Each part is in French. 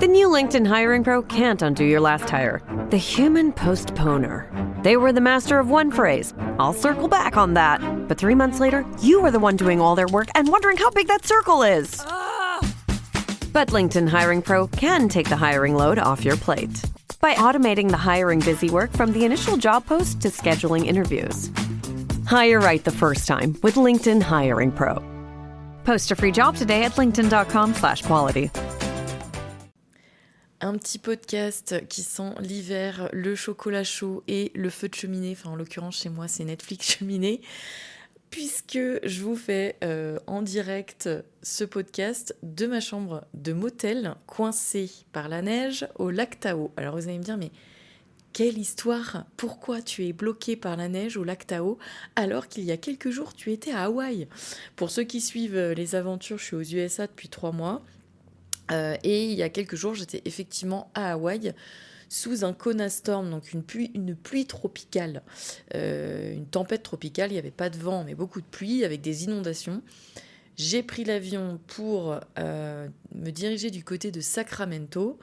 The new LinkedIn Hiring Pro can't undo your last hire. The human postponer. They were the master of one phrase. I'll circle back on that. But 3 months later, you were the one doing all their work and wondering how big that circle is. But LinkedIn Hiring Pro can take the hiring load off your plate. By automating the hiring busy work from the initial job post to scheduling interviews. Hire right the first time with LinkedIn Hiring Pro. Post a free job today at linkedin.com/quality. Un petit podcast qui sent l'hiver, le chocolat chaud et le feu de cheminée. Enfin, en l'occurrence, chez moi, c'est Netflix cheminée. Puisque je vous fais en direct ce podcast de ma chambre de motel coincée par la neige au lac Tao. Alors, vous allez me dire, mais quelle histoire! Pourquoi tu es bloqué par la neige au lac Tao alors qu'il y a quelques jours, tu étais à Hawaï? Pour ceux qui suivent les aventures, je suis aux USA depuis 3 mois. Et il y a quelques jours, j'étais effectivement à Hawaï sous un Kona Storm, donc une pluie tropicale, une tempête tropicale. Il n'y avait pas de vent, mais beaucoup de pluie avec des inondations. J'ai pris l'avion pour me diriger du côté de Sacramento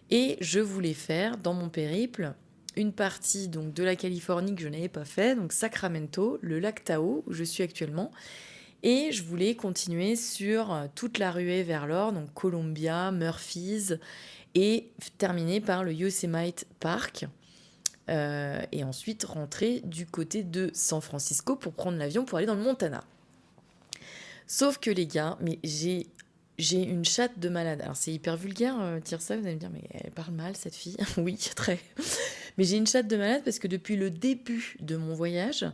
et je voulais faire dans mon périple une partie donc, de la Californie que je n'avais pas fait, donc Sacramento, le lac Tahoe où je suis actuellement. Et je voulais continuer sur toute la ruée vers l'or, donc Columbia, Murphys, et terminer par le Yosemite Park. Et ensuite rentrer du côté de San Francisco pour prendre l'avion pour aller dans le Montana. Sauf que les gars, mais j'ai une chatte de malade. Alors c'est hyper vulgaire de dire ça, vous allez me dire, mais elle parle mal cette fille. Oui, très. Mais j'ai une chatte de malade parce que depuis le début de mon voyage,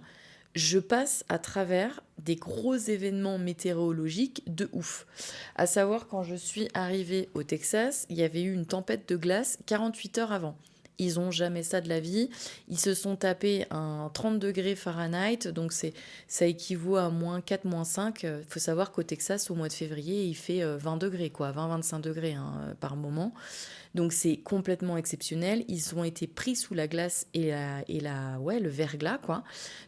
je passe à travers des gros événements météorologiques de ouf. À savoir, quand je suis arrivée au Texas, il y avait eu une tempête de glace 48 heures avant. Ils n'ont jamais ça de la vie. Ils se sont tapés un 30 degrés Fahrenheit, donc ça équivaut à moins 4, moins 5. Il faut savoir qu'au Texas, au mois de février, il fait 20 degrés, 20-25 degrés par moment. Donc c'est complètement exceptionnel. Ils ont été pris sous la glace et le verglas, quoi.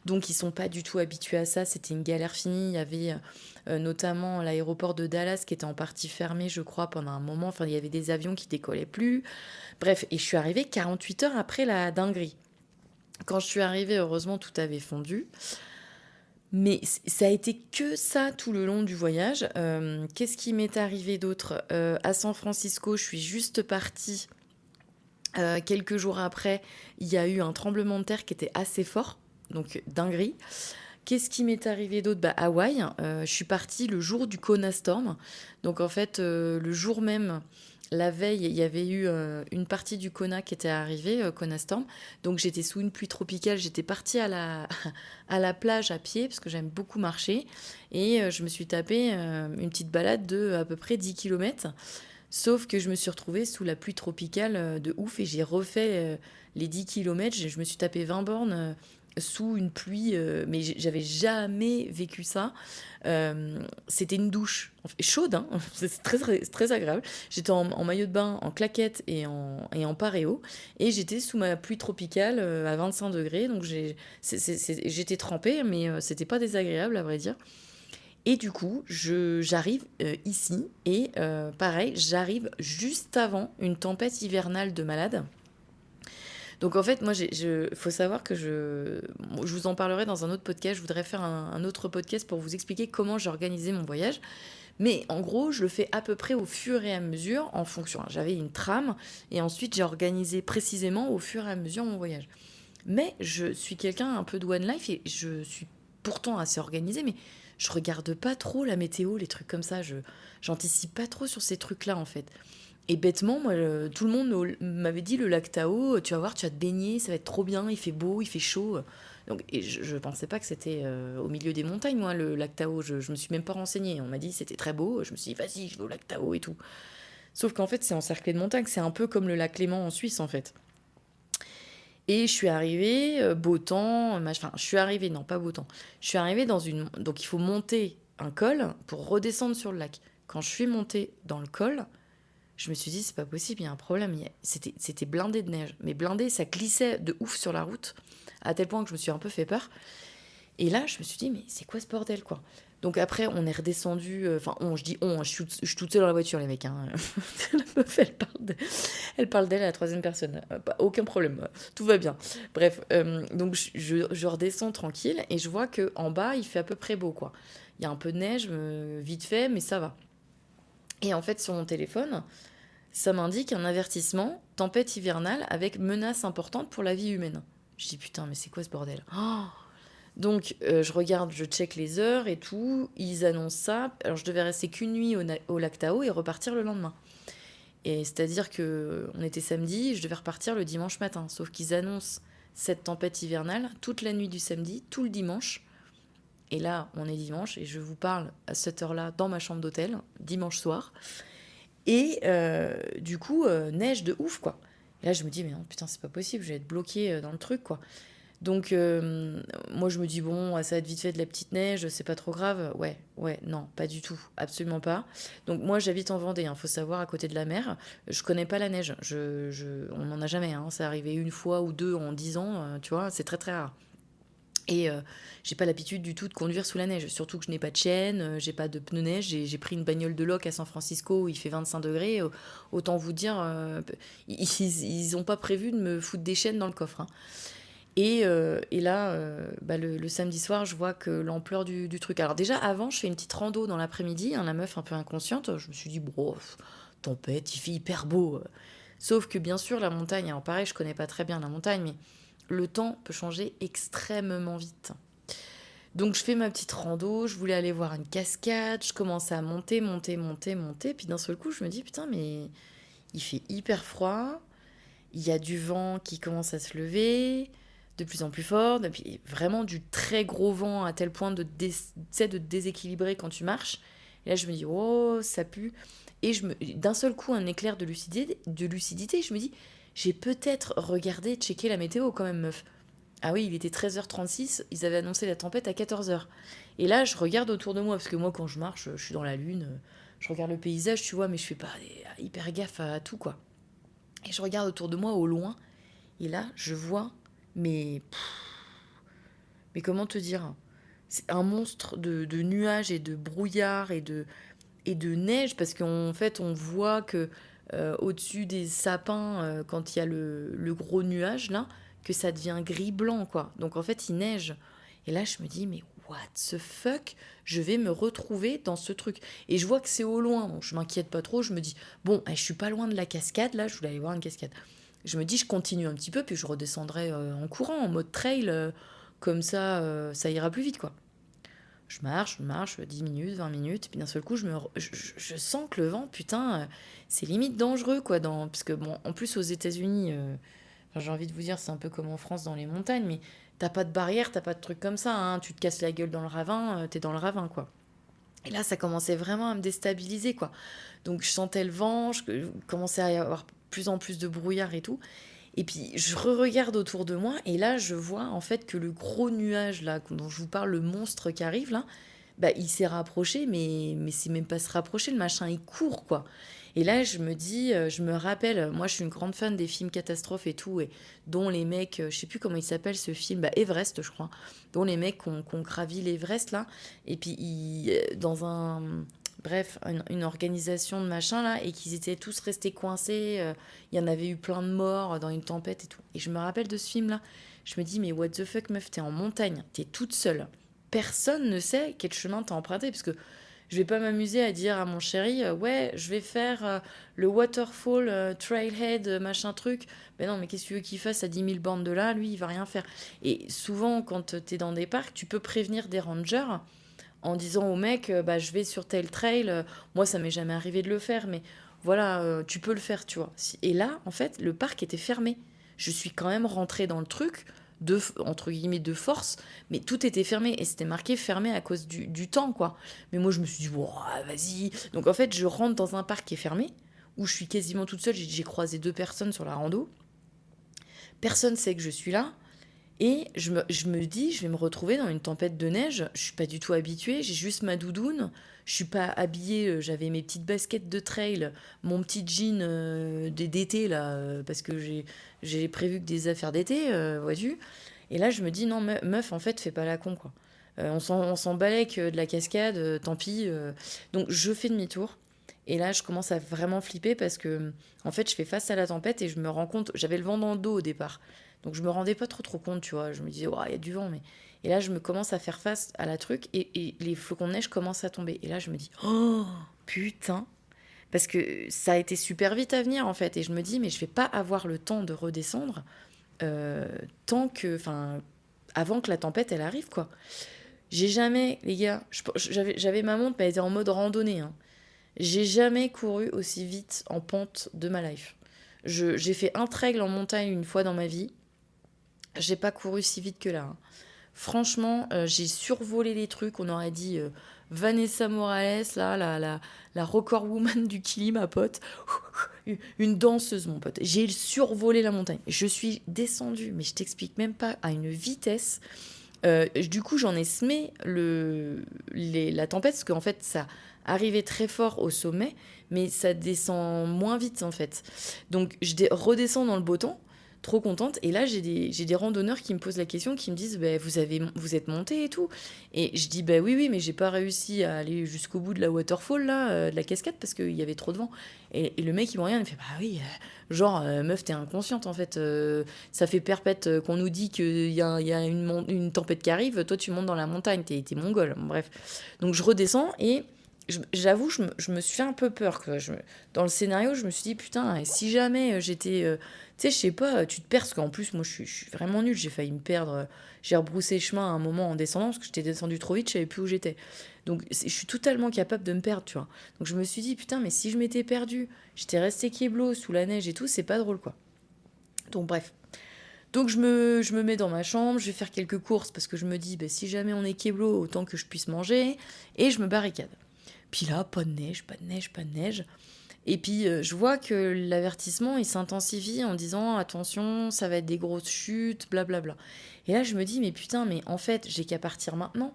Donc ils sont pas du tout habitués à ça. C'était une galère finie. Il y avait notamment l'aéroport de Dallas qui était en partie fermé, je crois, pendant un moment. Enfin, il y avait des avions qui décollaient plus. Bref, et je suis arrivée 48 heures après la dinguerie. Quand je suis arrivée, heureusement, tout avait fondu. Mais ça a été que ça tout le long du voyage. Qu'est-ce qui m'est arrivé d'autre ? À San Francisco, je suis juste partie. Quelques jours après, il y a eu un tremblement de terre qui était assez fort. Donc, dinguerie. Qu'est-ce qui m'est arrivé d'autre ? Hawaï. Je suis partie le jour du Kona Storm. Donc, en fait, le jour même... La veille, il y avait eu une partie du Kona qui était arrivée, Kona Storm. Donc j'étais sous une pluie tropicale. J'étais partie à la plage à pied parce que j'aime beaucoup marcher. Et je me suis tapé une petite balade de à peu près 10 km. Sauf que je me suis retrouvée sous la pluie tropicale de ouf et j'ai refait les 10 km. Je me suis tapé 20 bornes sous une pluie, mais j'avais jamais vécu ça. C'était une douche chaude, hein. C'est très agréable. J'étais en maillot de bain, en claquettes et en paréo, et j'étais sous ma pluie tropicale à 25 degrés, donc j'étais trempée, mais c'était pas désagréable à vrai dire. Et du coup, j'arrive ici, et pareil, j'arrive juste avant une tempête hivernale de malade. Donc en fait, moi, faut savoir que je vous en parlerai dans un autre podcast. Je voudrais faire un autre podcast pour vous expliquer comment j'ai organisé mon voyage. Mais en gros, je le fais à peu près au fur et à mesure en fonction. J'avais une trame et ensuite j'ai organisé précisément au fur et à mesure mon voyage. Mais je suis quelqu'un un peu de one life et je suis pourtant assez organisée, mais je regarde pas trop la météo, les trucs comme ça. J'anticipe pas trop sur ces trucs-là en fait. Et bêtement, moi, tout le monde m'avait dit le lac Tao, tu vas voir, tu vas te baigner, ça va être trop bien, il fait beau, il fait chaud. Donc, et je pensais pas que c'était au milieu des montagnes, moi, le lac Tao. Je me suis même pas renseignée. On m'a dit que c'était très beau. Je me suis dit, vas-y, je vais au lac Tao et tout. Sauf qu'en fait, c'est encerclé de montagnes. C'est un peu comme le lac Léman en Suisse, en fait. Et je suis arrivée, beau temps, enfin, je suis arrivée, non, pas beau temps. Je suis arrivée dans une... Donc, il faut monter un col pour redescendre sur le lac. Quand je suis montée dans le col... Je me suis dit, c'est pas possible, il y a un problème. C'était blindé de neige. Mais blindé, ça glissait de ouf sur la route, à tel point que je me suis un peu fait peur. Et là, je me suis dit, mais c'est quoi ce bordel, quoi? Donc après, on est redescendu, enfin, je dis on, je suis toute seule dans la voiture, les mecs, hein. La meuf, elle parle d'elle à la troisième personne. Aucun problème, tout va bien. Bref, donc je redescends tranquille et je vois que en bas, il fait à peu près beau, quoi. Il y a un peu de neige, vite fait, mais ça va. Et en fait, sur mon téléphone, ça m'indique un avertissement, tempête hivernale avec menace importante pour la vie humaine. Je dis putain, mais c'est quoi ce bordel? Oh. Donc je regarde, je check les heures et tout, ils annoncent ça. Alors je devais rester qu'une nuit au lac Tao et repartir le lendemain. Et c'est-à-dire que on était samedi, je devais repartir le dimanche matin. Sauf qu'ils annoncent cette tempête hivernale toute la nuit du samedi, tout le dimanche. Et là, on est dimanche et je vous parle à cette heure-là dans ma chambre d'hôtel, dimanche soir. Et du coup, neige de ouf, quoi. Et là, je me dis, mais non, putain, c'est pas possible, je vais être bloquée dans le truc, quoi. Donc, moi, je me dis, bon, ça va être vite fait de la petite neige, c'est pas trop grave. Ouais, non, pas du tout, absolument pas. Donc, moi, j'habite en Vendée, hein, faut savoir, à côté de la mer. Je connais pas la neige, on n'en a jamais, hein. Ça arrivé une fois ou deux en 10 ans, tu vois, c'est très très rare. Et j'ai pas l'habitude du tout de conduire sous la neige. Surtout que je n'ai pas de chaîne, j'ai pas de pneus neige. J'ai pris une bagnole de loc à San Francisco où il fait 25 degrés. Autant vous dire, ils ont pas prévu de me foutre des chaînes dans le coffre, hein. Et là, le samedi soir, je vois que l'ampleur du truc. Alors déjà, avant, je fais une petite rando dans l'après-midi, hein, la meuf un peu inconsciente. Je me suis dit, bon, tempête, il fait hyper beau. Sauf que bien sûr, la montagne, alors pareil, je connais pas très bien la montagne, mais le temps peut changer extrêmement vite. Donc je fais ma petite rando, je voulais aller voir une cascade, je commence à monter, puis d'un seul coup je me dis putain mais il fait hyper froid, il y a du vent qui commence à se lever, de plus en plus fort, et puis vraiment du très gros vent à tel point de te déséquilibrer quand tu marches. Et là je me dis oh ça pue, et d'un seul coup un éclair de lucidité, je me dis j'ai peut-être regardé, checké la météo quand même, meuf. Ah oui, il était 13h36, ils avaient annoncé la tempête à 14h. Et là, je regarde autour de moi, parce que moi, quand je marche, je suis dans la lune, je regarde le paysage, tu vois, mais je fais pas hyper gaffe à tout, quoi. Et je regarde autour de moi, au loin, et là, je vois, mais... mais comment te dire? C'est un monstre de nuages et de brouillard et de neige, parce qu'en fait, on voit que au-dessus des sapins, quand il y a le gros nuage, là, que ça devient gris-blanc, quoi. Donc, en fait, il neige. Et là, je me dis, mais what the fuck? Je vais me retrouver dans ce truc. Et je vois que c'est au loin, donc je m'inquiète pas trop. Je me dis, bon, je suis pas loin de la cascade, là, je voulais aller voir une cascade. Je me dis, je continue un petit peu, puis je redescendrai en courant, en mode trail, comme ça ira plus vite, quoi. Je marche, 10 minutes, 20 minutes, puis d'un seul coup, je sens que le vent, putain, c'est limite dangereux, quoi. Parce que, bon, en plus, aux États-Unis, j'ai envie de vous dire, c'est un peu comme en France dans les montagnes, mais t'as pas de barrière, t'as pas de truc comme ça, hein. Tu te casses la gueule dans le ravin, t'es dans le ravin, quoi. Et là, ça commençait vraiment à me déstabiliser, quoi. Donc, je sentais le vent, je commençais à y avoir plus en plus de brouillard et tout. Et puis, je regarde autour de moi, et là, je vois en fait que le gros nuage, là, dont je vous parle, le monstre qui arrive, là, bah, il s'est rapproché, mais c'est même pas se rapprocher, le machin, il court, quoi. Et là, je me dis, je me rappelle, moi, je suis une grande fan des films catastrophes et tout, et dont les mecs, je sais plus comment il s'appelle ce film, bah, Everest, je crois, dont les mecs qui ont gravi l'Everest, là, et puis, dans un... Bref, une organisation de machin là, et qu'ils étaient tous restés coincés. Il y en avait eu plein de morts dans une tempête et tout. Et je me rappelle de ce film là. Je me dis, mais what the fuck, meuf, t'es en montagne, t'es toute seule. Personne ne sait quel chemin t'as emprunté. Parce que je vais pas m'amuser à dire à mon chéri, ouais, je vais faire le waterfall, trailhead, machin truc. Ben non, mais qu'est-ce que tu veux qu'il fasse à 10 000 bornes de là? Lui, il va rien faire. Et souvent, quand t'es dans des parcs, tu peux prévenir des rangers en disant au mec, bah, je vais sur tel trail. Moi, ça m'est jamais arrivé de le faire, mais voilà, tu peux le faire, tu vois. Et là, en fait, le parc était fermé. Je suis quand même rentrée dans le truc, entre guillemets, de force, mais tout était fermé. Et c'était marqué fermé à cause du temps, quoi. Mais moi, je me suis dit, bon, vas-y. Donc, en fait, je rentre dans un parc qui est fermé, où je suis quasiment toute seule. J'ai croisé 2 personnes sur la rando. Personne sait que je suis là. Et je me dis, je vais me retrouver dans une tempête de neige. Je suis pas du tout habituée. J'ai juste ma doudoune. Je suis pas habillée. J'avais mes petites baskets de trail, mon petit jean d'été là, parce que j'ai prévu que des affaires d'été, vois-tu. Et là, je me dis non, meuf, en fait, fais pas la con, quoi. On s'en balèque de la cascade, tant pis. Donc je fais demi-tour. Et là, je commence à vraiment flipper parce que, en fait, je fais face à la tempête et je me rends compte, j'avais le vent dans le dos au départ. Donc je me rendais pas trop compte, tu vois. Je me disais, il y a du vent, mais. Et là, je me commence à faire face à la truc et les flocons de neige commencent à tomber. Et là, je me dis, oh putain, parce que ça a été super vite à venir en fait. Et je me dis, mais je vais pas avoir le temps de redescendre euh, tant que. Enfin, avant que la tempête elle arrive quoi. J'ai jamais, les gars, j'avais ma montre, mais elle était en mode randonnée. Hein. J'ai jamais couru aussi vite en pente de ma life. J'ai fait un trail en montagne une fois dans ma vie. J'ai pas couru si vite que là. Hein. Franchement, j'ai survolé les trucs. On aurait dit Vanessa Morales, là, la record woman du Kili, ma pote. Une danseuse, mon pote. J'ai survolé la montagne. Je suis descendue, mais je t'explique même pas, à une vitesse. Du coup, j'en ai semé la tempête, parce qu'en fait, ça arrivait très fort au sommet, mais ça descend moins vite, en fait. Donc, redescends dans le beau temps, trop contente. Et là, j'ai des randonneurs qui me posent la question, qui me disent bah, vous êtes monté et tout. Et je dis bah oui, mais j'ai pas réussi à aller jusqu'au bout de la waterfall, là, de la cascade, parce qu'il y avait trop de vent. Et le mec, il me regarde, il me fait bah oui, genre, meuf, t'es inconsciente en fait. Ça fait perpète qu'on nous dit qu'il y a une tempête qui arrive. Toi, tu montes dans la montagne, t'es mongol. Bref. Donc, je redescends et j'avoue, je me suis fait un peu peur. Quoi. Dans le scénario, je me suis dit, putain, et si jamais j'étais. Tu sais, je sais pas, tu te perds, parce qu'en plus, moi, je suis vraiment nulle. J'ai failli me perdre. J'ai rebroussé chemin à un moment en descendant, parce que j'étais descendu trop vite, je savais plus où j'étais. Donc, je suis totalement capable de me perdre, tu vois. Donc, je me suis dit, putain, mais si je m'étais perdue, j'étais restée kéblo sous la neige et tout, c'est pas drôle, quoi. Donc, bref. Donc, je me mets dans ma chambre, je vais faire quelques courses, parce que je me dis, bah, si jamais on est kéblo, autant que je puisse manger, et je me barricade. Puis là, pas de neige, pas de neige, pas de neige. Et puis, je vois que l'avertissement, il s'intensifie en disant, attention, ça va être des grosses chutes, blablabla. Et là, je me dis, mais putain, mais en fait, j'ai qu'à partir maintenant,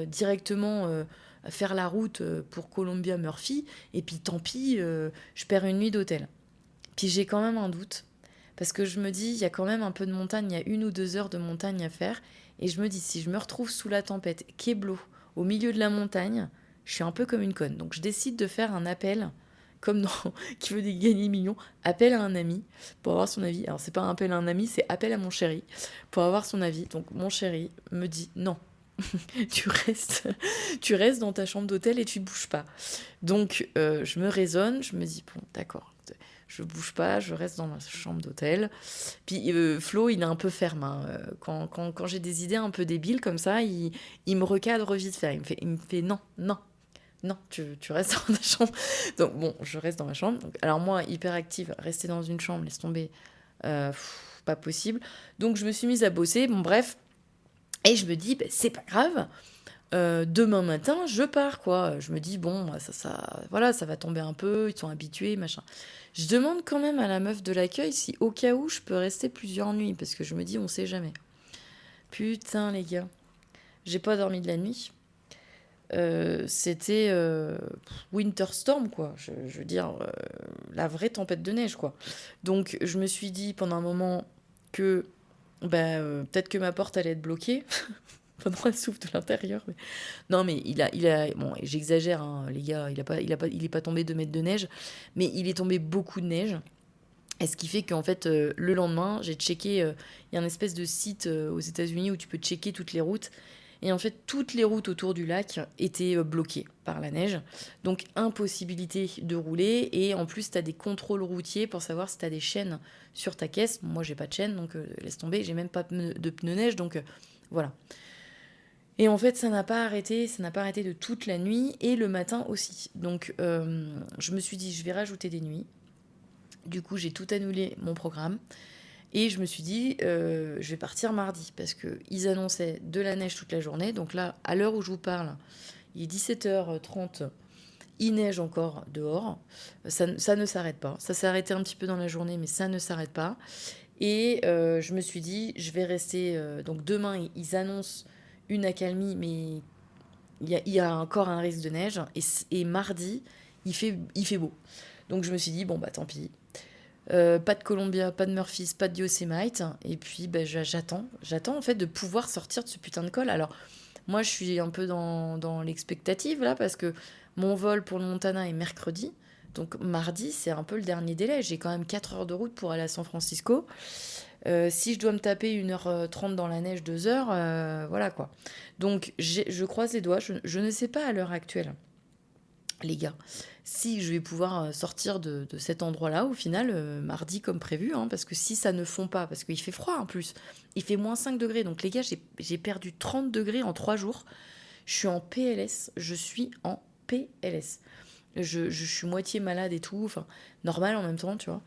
directement faire la route pour Columbia Murphy, et puis tant pis, je perds une nuit d'hôtel. Puis j'ai quand même un doute, parce que je me dis, il y a quand même un peu de montagne, il y a 1 ou 2 heures de montagne à faire, et je me dis, si je me retrouve sous la tempête, kéblo, au milieu de la montagne, je suis un peu comme une conne. Donc je décide de faire un appel, comme dans Qui veut gagner millions, appel à un ami pour avoir son avis. Alors c'est pas un appel à un ami, c'est appel à mon chéri pour avoir son avis. Donc mon chéri me dit non, tu restes dans ta chambre d'hôtel et tu bouges pas. Donc je me raisonne, je me dis bon d'accord, je bouge pas, je reste dans ma chambre d'hôtel. Puis Flo, il est un peu ferme. Hein. Quand j'ai des idées un peu débiles comme ça, il me recadre vite fait. Il me fait non, non, non, tu restes dans ta chambre. Donc bon, je reste dans ma chambre. Donc, alors moi, hyper active, rester dans une chambre, laisse tomber, pas possible. Donc je me suis mise à bosser, bon bref. Et je me dis, bah, c'est pas grave. Demain matin, je pars, quoi. Je me dis, bon, voilà, ça va tomber un peu, ils sont habitués, machin. Je demande quand même à la meuf de l'accueil si, au cas où, je peux rester plusieurs nuits, parce que je me dis, on sait jamais. Putain, les gars, j'ai pas dormi de la nuit. C'était Winter Storm, quoi. Je veux dire, la vraie tempête de neige, quoi. Donc, je me suis dit pendant un moment que peut-être que ma porte allait être bloquée. Pendant un souffle de l'intérieur. Mais... Non, mais bon, j'exagère, hein, les gars, il est pas tombé 2 mètres de neige, mais il est tombé beaucoup de neige. Et ce qui fait qu'en fait, le lendemain, j'ai checké, il y a un espèce de site aux États-Unis où tu peux checker toutes les routes. Et en fait, toutes les routes autour du lac étaient bloquées par la neige. Donc, impossibilité de rouler. Et en plus, tu as des contrôles routiers pour savoir si tu as des chaînes sur ta caisse. Moi, j'ai pas de chaîne, donc laisse tomber. J'ai même pas de pneus neige, donc voilà. Et en fait, ça n'a pas arrêté de toute la nuit et le matin aussi. Donc, je me suis dit, je vais rajouter des nuits. Du coup, j'ai tout annulé mon programme. Et je me suis dit, je vais partir mardi parce qu'ils annonçaient de la neige toute la journée. Donc là, à l'heure où je vous parle, il est 17h30, il neige encore dehors. Ça ne s'arrête pas. Ça s'est arrêté un petit peu dans la journée, mais ça ne s'arrête pas. Et je me suis dit, je vais rester... donc demain, ils annoncent une accalmie, mais il y a encore un risque de neige. Et mardi, il fait beau. Donc je me suis dit, bon, bah tant pis. Pas de Columbia, pas de Murphys, pas de Yosemite. Et puis, j'attends en fait de pouvoir sortir de ce putain de col. Alors, moi, je suis un peu dans l'expectative, là, parce que mon vol pour le Montana est mercredi. Donc, mardi, c'est un peu le dernier délai. J'ai quand même 4 heures de route pour aller à San Francisco. Si je dois me taper 1h30 dans la neige, 2 heures, voilà quoi. Donc, je croise les doigts. Je ne sais pas à l'heure actuelle, les gars, si je vais pouvoir sortir de cet endroit-là, au final, mardi comme prévu, hein, parce que si ça ne fond pas, parce qu'il fait froid en plus, il fait -5 degrés, donc les gars, j'ai perdu 30 degrés en 3 jours, je suis en PLS, je suis en PLS. Je suis moitié malade et tout, enfin, normal en même temps, tu vois.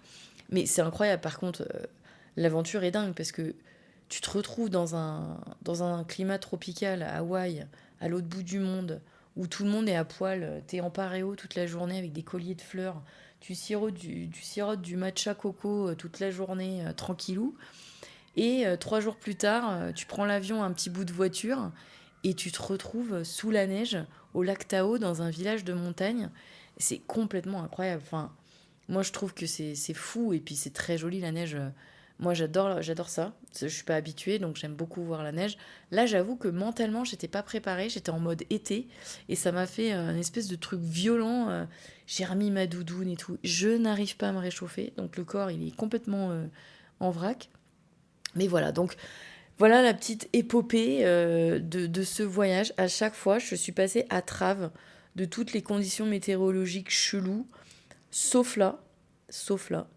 Mais c'est incroyable, par contre, l'aventure est dingue, parce que tu te retrouves dans un climat tropical à Hawaï, à l'autre bout du monde, où tout le monde est à poil, t'es en paréo toute la journée avec des colliers de fleurs, tu sirotes du matcha coco toute la journée, tranquillou, et 3 jours plus tard, tu prends l'avion un petit bout de voiture, et tu te retrouves sous la neige, au lac Tao, dans un village de montagne. C'est complètement incroyable. Enfin, moi, je trouve que c'est fou, et puis c'est très joli la neige. Moi, j'adore ça. Je suis pas habituée, donc j'aime beaucoup voir la neige. Là, j'avoue que mentalement, j'étais pas préparée. J'étais en mode été, et ça m'a fait un espèce de truc violent. J'ai remis ma doudoune et tout. Je n'arrive pas à me réchauffer, donc le corps, il est complètement en vrac. Mais voilà, donc voilà la petite épopée de ce voyage. À chaque fois, je suis passée à travers de toutes les conditions météorologiques cheloues, sauf là, sauf là.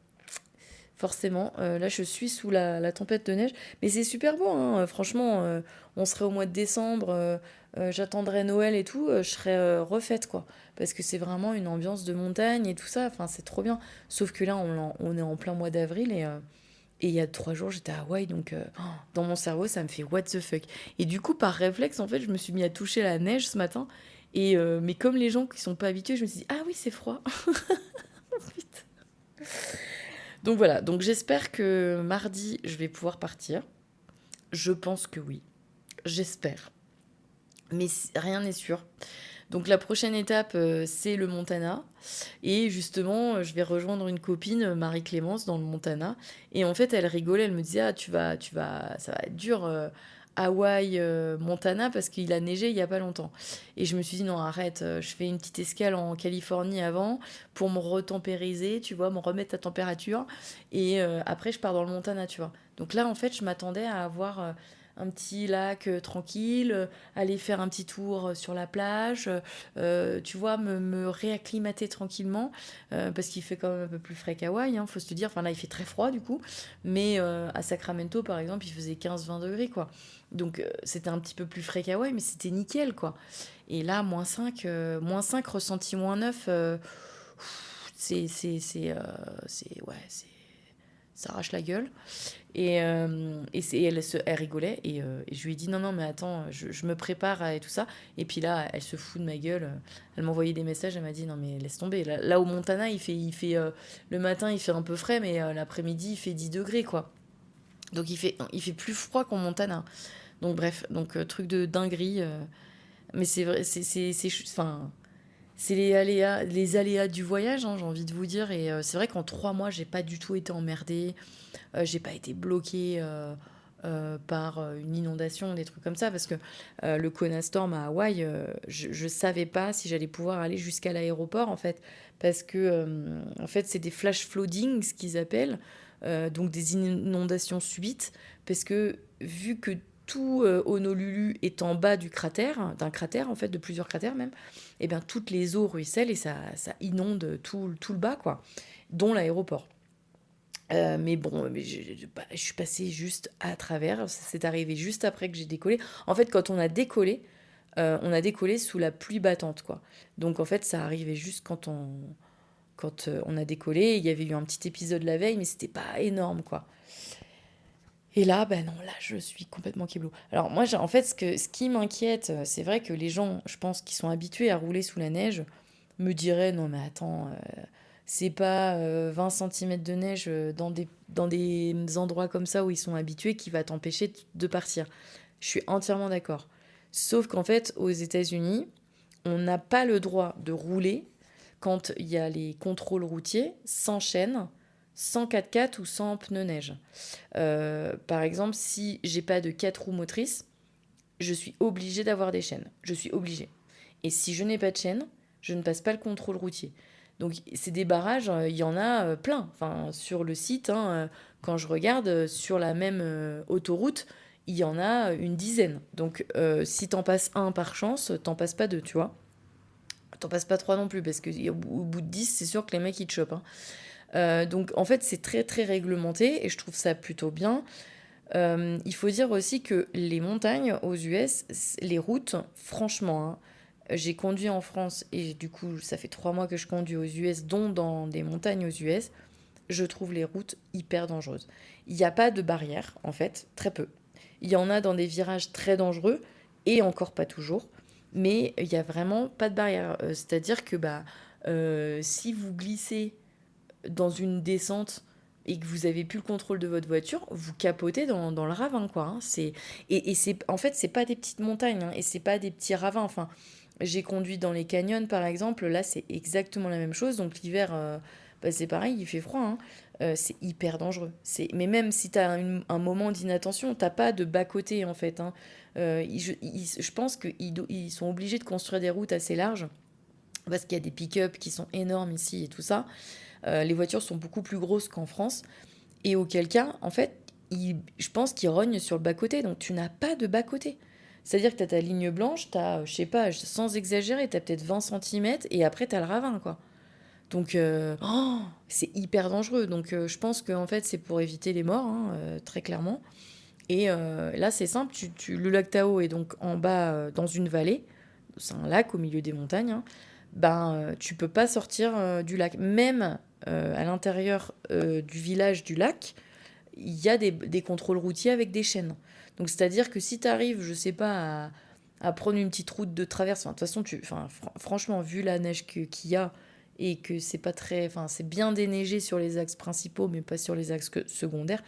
Forcément, là je suis sous la tempête de neige, mais c'est super beau, hein. Franchement, on serait au mois de décembre, j'attendrai Noël et tout, je serais refaite quoi, parce que c'est vraiment une ambiance de montagne et tout ça, enfin c'est trop bien. Sauf que là, on est en plein mois d'avril, et il y a 3 jours j'étais à Hawaï, donc dans mon cerveau ça me fait what the fuck. Et du coup, par réflexe, en fait, je me suis mis à toucher la neige ce matin, mais comme les gens qui sont pas habitués, je me suis dit, ah oui, c'est froid. Putain. Donc voilà, donc j'espère que mardi, je vais pouvoir partir. Je pense que oui. J'espère. Mais rien n'est sûr. Donc la prochaine étape, c'est le Montana. Et justement, je vais rejoindre une copine, Marie-Clémence, dans le Montana. Et en fait, elle rigolait, elle me disait, ah, ça va être dur, Hawaï, Montana, parce qu'il a neigé il y a pas longtemps. Et je me suis dit, non, arrête, je fais une petite escale en Californie avant, pour me retempériser, tu vois, me remettre à température. Et après, je pars dans le Montana, tu vois. Donc là, en fait, je m'attendais à avoir un petit lac tranquille, aller faire un petit tour sur la plage, tu vois, me réacclimater tranquillement, parce qu'il fait quand même un peu plus frais qu'Hawaï, hein, faut se le dire. Enfin là, il fait très froid du coup, mais à Sacramento, par exemple, il faisait 15-20 degrés, quoi. Donc c'était un petit peu plus frais qu'Hawaï, mais c'était nickel, quoi. Et là, -5 ressenti -9, ouais, ça arrache la gueule. Elle rigolait, et je lui ai dit non, non, mais attends, je me prépare et tout ça. Et puis là, elle se fout de ma gueule. Elle m'envoyait des messages, elle m'a dit non, mais laisse tomber. Là au Montana, le matin, il fait un peu frais, mais l'après-midi, il fait 10 degrés, quoi. Donc il fait plus froid qu'en Montana. Donc bref, truc de dinguerie. Mais c'est vrai, enfin, c'est les aléas du voyage, hein, j'ai envie de vous dire. Et c'est vrai qu'en 3 mois, j'ai pas du tout été emmerdée. J'ai pas été bloquée par une inondation, des trucs comme ça, parce que le Kona Storm à Hawaï, je savais pas si j'allais pouvoir aller jusqu'à l'aéroport, en fait, parce que en fait, c'est des flash flooding, ce qu'ils appellent, donc des inondations subites, parce que vu que tout Honolulu est en bas d'un cratère, en fait, de plusieurs cratères même, et bien toutes les eaux ruissellent, et ça inonde tout le bas, quoi, dont l'aéroport. Mais bon, je suis passée juste à travers. C'est arrivé juste après que j'ai décollé. En fait, quand on a décollé sous la pluie battante, quoi. Donc en fait, ça arrivait juste quand on a décollé. Il y avait eu un petit épisode la veille, mais c'était pas énorme, quoi. Et là, ben non, là, je suis complètement keblo. Alors moi, en fait, ce qui m'inquiète, c'est vrai que les gens, je pense, qui sont habitués à rouler sous la neige, me diraient, non mais attends, c'est pas 20 centimètres de neige dans des endroits comme ça où ils sont habitués qui va t'empêcher de partir. Je suis entièrement d'accord. Sauf qu'en fait, aux États-Unis, on n'a pas le droit de rouler quand il y a les contrôles routiers sans chaîne, sans 4x4 ou sans pneus neige. Par exemple, si j'ai pas de 4 roues motrices, je suis obligée d'avoir des chaînes. Je suis obligée. Et si je n'ai pas de chaîne, je ne passe pas le contrôle routier. Donc c'est des barrages, il y en a plein. Enfin, sur le site, hein, quand je regarde, sur la même autoroute, il y en a une dizaine. Donc si t'en passes un par chance, t'en passes pas deux, tu vois. T'en passes pas trois non plus, parce qu'au bout de 10, c'est sûr que les mecs, ils te chopent. Hein. Donc en fait, c'est très très réglementé et je trouve ça plutôt bien. Il faut dire aussi que les montagnes aux US, les routes, franchement, hein, j'ai conduit en France et du coup, ça fait 3 mois que je conduis aux US, dont dans des montagnes aux US. Je trouve les routes hyper dangereuses. Il n'y a pas de barrière, en fait, très peu. Il y en a dans des virages très dangereux et encore pas toujours, mais il n'y a vraiment pas de barrière. C'est-à-dire que si vous glissez dans une descente et que vous avez plus le contrôle de votre voiture, vous capotez dans le ravin, quoi. Hein. Et c'est, en fait, c'est pas des petites montagnes, hein, et c'est pas des petits ravins. Enfin, j'ai conduit dans les canyons, par exemple. Là, c'est exactement la même chose. Donc l'hiver, c'est pareil, il fait froid. Hein. C'est hyper dangereux. Mais même si tu as un moment d'inattention, t'as pas de bas-côté, en fait. Hein. Je pense qu'ils sont obligés de construire des routes assez larges parce qu'il y a des pick-up qui sont énormes ici et tout ça. Les voitures sont beaucoup plus grosses qu'en France. Et auquel cas, en fait, je pense qu'ils rognent sur le bas-côté. Donc, tu n'as pas de bas-côté. C'est-à-dire que tu as ta ligne blanche, tu as, je sais pas, sans exagérer, tu as peut-être 20 centimètres et après, tu as le ravin, quoi. Donc, c'est hyper dangereux. Donc, je pense qu'en fait, c'est pour éviter les morts, hein, très clairement. Et là, c'est simple. Le lac Tao est donc en bas, dans une vallée. C'est un lac au milieu des montagnes. Hein. Tu peux pas sortir du lac. Même à l'intérieur du village du lac, il y a des contrôles routiers avec des chaînes. Donc, c'est-à-dire que si tu arrives, je sais pas, à prendre une petite route de traverse, de toute façon, franchement, vu la neige qu'il y a et que c'est pas très, c'est bien déneigé sur les axes principaux, mais pas sur les axes secondaires,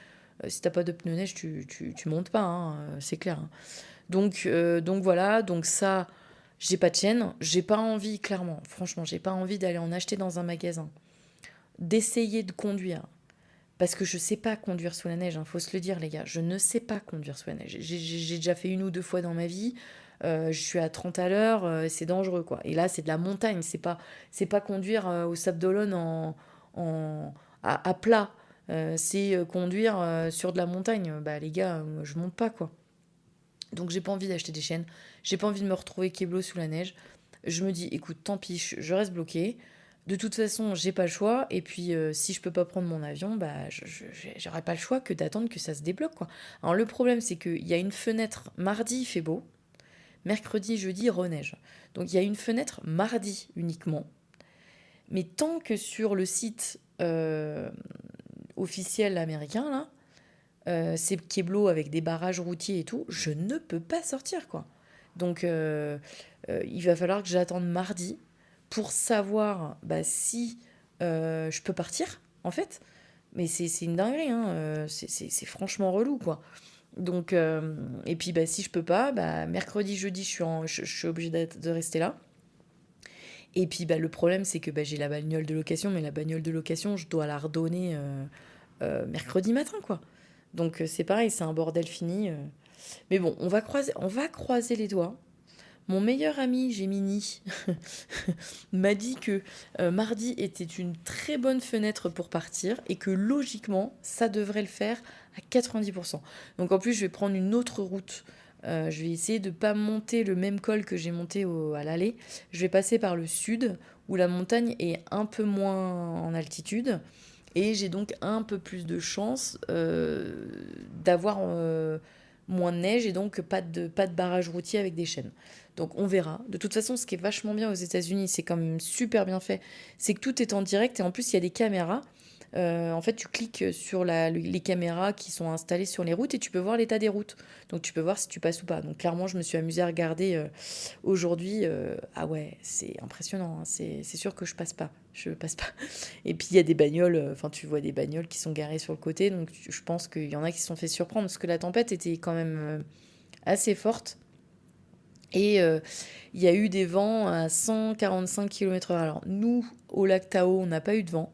si t'as pas de pneus neige, tu montes pas, hein, c'est clair. Hein. Donc voilà, donc ça, j'ai pas de chaîne, j'ai pas envie, clairement, franchement, j'ai pas envie d'aller en acheter dans un magasin, d'essayer de conduire. Parce que je sais pas conduire sous la neige, hein, faut se le dire, les gars. Je ne sais pas conduire sous la neige. J'ai déjà fait 1 ou 2 fois dans ma vie. Je suis à 30 à l'heure, c'est dangereux, quoi. Et là, c'est de la montagne, c'est pas conduire au Sable d'Olonne à plat. C'est conduire sur de la montagne. Bah, les gars, je monte pas, quoi. Donc, j'ai pas envie d'acheter des chaînes. J'ai pas envie de me retrouver keblo sous la neige. Je me dis, écoute, tant pis, je reste bloquée. De toute façon, j'ai pas le choix. Et puis, si je peux pas prendre mon avion, j'aurai pas le choix que d'attendre que ça se débloque, quoi. Alors, le problème, c'est qu'il y a une fenêtre. Mardi, il fait beau. Mercredi, jeudi, reneige. Donc, il y a une fenêtre mardi uniquement. Mais tant que sur le site officiel américain, là, c'est Keblo avec des barrages routiers et tout, je ne peux pas sortir, quoi. Donc, il va falloir que j'attende mardi pour savoir si je peux partir, en fait. Mais c'est une dinguerie, hein. C'est franchement relou, quoi. Donc, et puis si je peux pas, mercredi, jeudi, je suis obligée de rester là. Et puis le problème, c'est que j'ai la bagnole de location, mais la bagnole de location, je dois la redonner mercredi matin, quoi. Donc c'est pareil, c'est un bordel fini. Mais bon, on va croiser les doigts. Mon meilleur ami Gemini m'a dit que mardi était une très bonne fenêtre pour partir et que logiquement, ça devrait le faire à 90%. Donc en plus, je vais prendre une autre route. Je vais essayer de ne pas monter le même col que j'ai monté à l'aller. Je vais passer par le sud où la montagne est un peu moins en altitude. Et j'ai donc un peu plus de chance d'avoir moins de neige et donc pas de barrage routier avec des chaînes. Donc on verra. De toute façon, ce qui est vachement bien aux États-Unis, c'est quand même super bien fait, c'est que tout est en direct et en plus il y a des caméras. En fait, tu cliques sur les caméras qui sont installées sur les routes et tu peux voir l'état des routes. Donc tu peux voir si tu passes ou pas. Donc clairement, je me suis amusée à regarder aujourd'hui. Ah ouais, c'est impressionnant. Hein. C'est sûr que je passe pas. Je passe pas. Et puis il y a des bagnoles. Enfin, tu vois des bagnoles qui sont garées sur le côté. Donc je pense qu'il y en a qui se sont fait surprendre parce que la tempête était quand même assez forte. Et il y a eu des vents à 145 km/h. Alors nous, au lac Tao, on n'a pas eu de vent.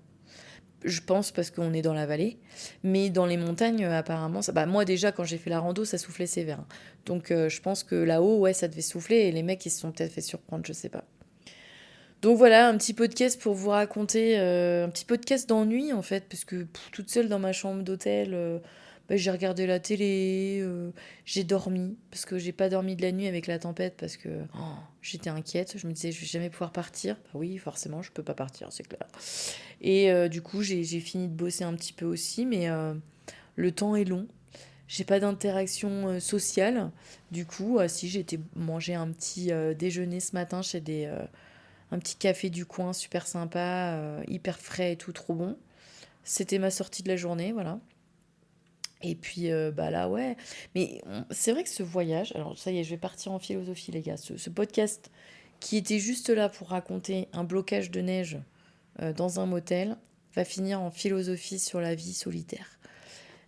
Je pense parce qu'on est dans la vallée. Mais dans les montagnes, apparemment, ça... bah, moi déjà, quand j'ai fait la rando, ça soufflait sévère, hein. Donc je pense que là-haut, ouais, ça devait souffler et les mecs, ils se sont peut-être fait surprendre, je sais pas. Donc voilà, un petit podcast pour vous raconter, un petit podcast d'ennui en fait, parce que toute seule dans ma chambre d'hôtel, bah, j'ai regardé la télé, j'ai dormi, parce que j'ai pas dormi de la nuit avec la tempête, parce que j'étais inquiète, je me disais je vais jamais pouvoir partir. Bah oui, forcément, je peux pas partir, c'est clair. Et du coup, j'ai fini de bosser un petit peu aussi, mais le temps est long. J'ai pas d'interaction sociale. Du coup, si j'ai été manger un petit déjeuner ce matin chez un petit café du coin super sympa, hyper frais et tout, trop bon. C'était ma sortie de la journée, voilà. Et puis bah là, ouais. Mais c'est vrai que ce voyage, alors ça y est, je vais partir en philosophie, les gars. Ce podcast qui était juste là pour raconter un blocage de neige dans un motel va finir en philosophie sur la vie solitaire.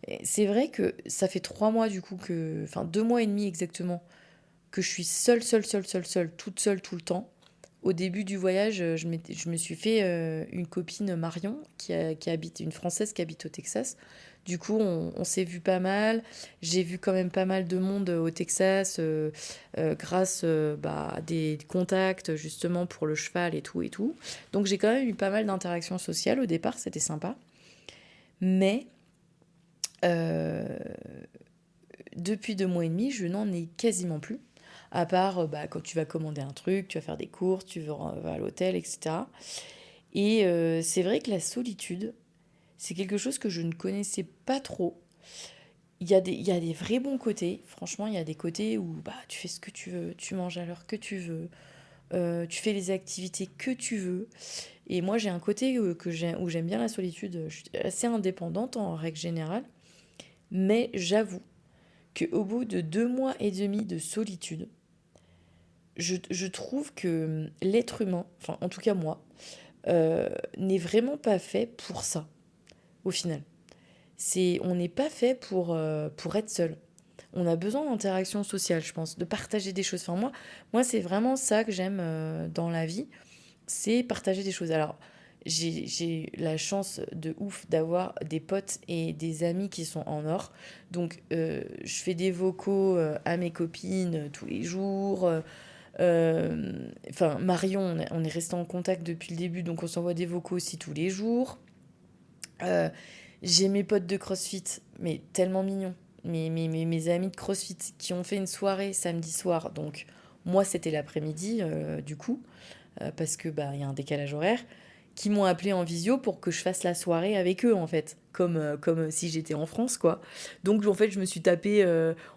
Et c'est vrai que ça fait 3 mois du coup que, enfin 2 mois et demi exactement, que je suis seule, toute seule tout le temps. Au début du voyage, je me suis fait une copine, Marion, qui habite, une Française qui habite au Texas. Du coup, on s'est vu pas mal. J'ai vu quand même pas mal de monde au Texas grâce bah, à des contacts justement pour le cheval et tout et tout. Donc j'ai quand même eu pas mal d'interactions sociales au départ, c'était sympa. Mais euh, depuis 2 mois et demi, je n'en ai quasiment plus. À part bah, quand tu vas commander un truc, tu vas faire des courses, vas à l'hôtel, etc. Et c'est vrai que la solitude, c'est quelque chose que je ne connaissais pas trop. Il y a des vrais bons côtés. Franchement, il y a des côtés où bah, tu fais ce que tu veux, tu manges à l'heure que tu veux, tu fais les activités que tu veux. Et moi, j'ai un côté où j'aime bien la solitude. Je suis assez indépendante en règle générale. Mais j'avoue qu'au bout de 2 mois et demi de solitude, je trouve que l'être humain, enfin en tout cas moi, n'est vraiment pas fait pour ça, au final. On n'est pas fait pour être seul. On a besoin d'interaction sociale, je pense, de partager des choses. Enfin, moi c'est vraiment ça que j'aime dans la vie, c'est partager des choses. Alors, j'ai la chance de ouf d'avoir des potes et des amis qui sont en or. Donc, je fais des vocaux à mes copines tous les jours. Enfin, Marion, on est resté en contact depuis le début, donc on s'envoie des vocaux aussi tous les jours. Euh, j'ai mes potes de CrossFit, mais tellement mignons. Mes amis de CrossFit qui ont fait une soirée samedi soir. Donc, moi, c'était l'après-midi, du coup, parce que bah, il y a un décalage horaire, qui m'ont appelé en visio pour que je fasse la soirée avec eux, en fait, comme si j'étais en France, quoi. Donc, en fait, je me suis tapé,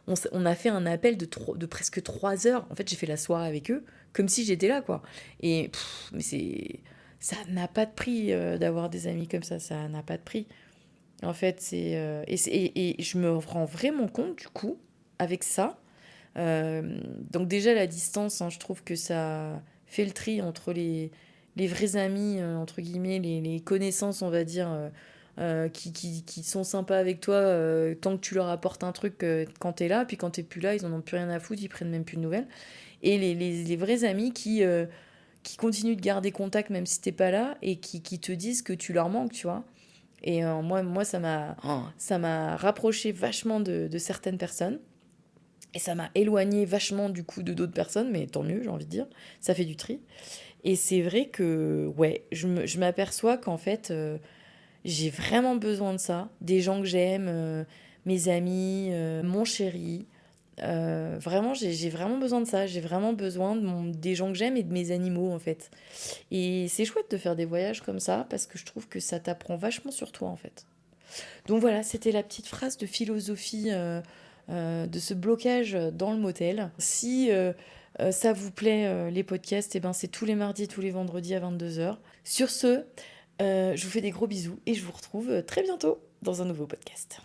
on a fait un appel de presque 3 heures. En fait, j'ai fait la soirée avec eux, comme si j'étais là, quoi. Et mais ça n'a pas de prix d'avoir des amis comme ça n'a pas de prix. En fait, et je me rends vraiment compte, du coup, avec ça. Donc déjà, la distance, hein, je trouve que ça fait le tri entre les vrais amis, entre guillemets, les connaissances, on va dire, qui sont sympas avec toi tant que tu leur apportes un truc quand t'es là, puis quand t'es plus là, ils en ont plus rien à foutre, ils prennent même plus de nouvelles. Et les vrais amis qui continuent de garder contact même si t'es pas là et qui te disent que tu leur manques, tu vois. Et moi ça m'a rapproché vachement de certaines personnes. Et ça m'a éloigné vachement du coup de d'autres personnes, mais tant mieux, j'ai envie de dire. Ça fait du tri. Et c'est vrai que, ouais, je m'aperçois qu'en fait, j'ai vraiment besoin de ça. Des gens que j'aime, mes amis, mon chéri. Vraiment, j'ai vraiment besoin de ça. J'ai vraiment besoin des gens que j'aime et de mes animaux, en fait. Et c'est chouette de faire des voyages comme ça, parce que je trouve que ça t'apprend vachement sur toi, en fait. Donc voilà, c'était la petite phrase de philosophie de ce blocage dans le motel. Si ça vous plaît, les podcasts, eh ben, c'est tous les mardis et tous les vendredis à 22 heures. Sur ce, je vous fais des gros bisous et je vous retrouve très bientôt dans un nouveau podcast.